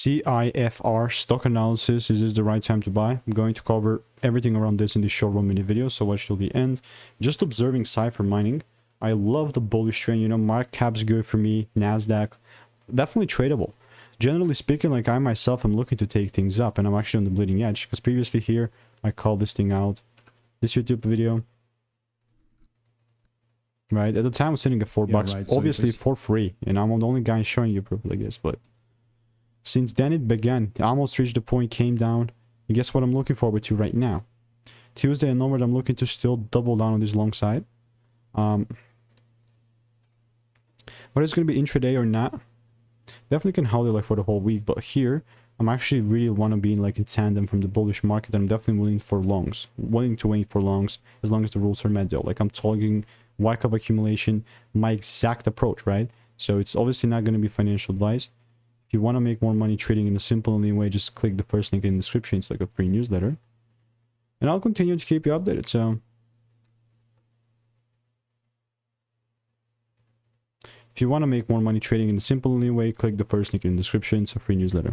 CIFR stock analysis. Is this the right time to buy? I'm going to cover everything around this in this short 1-minute video, so watch till the end. Just observing Cipher mining. I love the bullish trend, you know, market cap's good for me, Nasdaq, definitely tradable. Generally speaking, like I myself am looking to take things up, and I'm actually on the bleeding edge, because previously here, I called this thing out. This YouTube video, right? At the time, I was sitting at $4, right, obviously so for free, and I'm the only guy showing you proof like this, but since then it began, it almost reached the point, came down, and guess what I'm looking forward to right now? Tuesday and onward, I'm looking to still double down on this long side. Whether it's going to be intraday or not, definitely can hold it like for the whole week, but here, I'm actually really want to be in like in tandem from the bullish market, and I'm definitely willing for longs, willing to wait for longs as long as the rules are met though. Like I'm talking whack of accumulation, my exact approach, right? So it's obviously not going to be financial advice. If you want to make more money trading in a simple and lean way, just click the first link in the description. It's like a free newsletter. And I'll continue to keep you updated, so if you want to make more money trading in a simple and lean way, click the first link in the description. It's a free newsletter.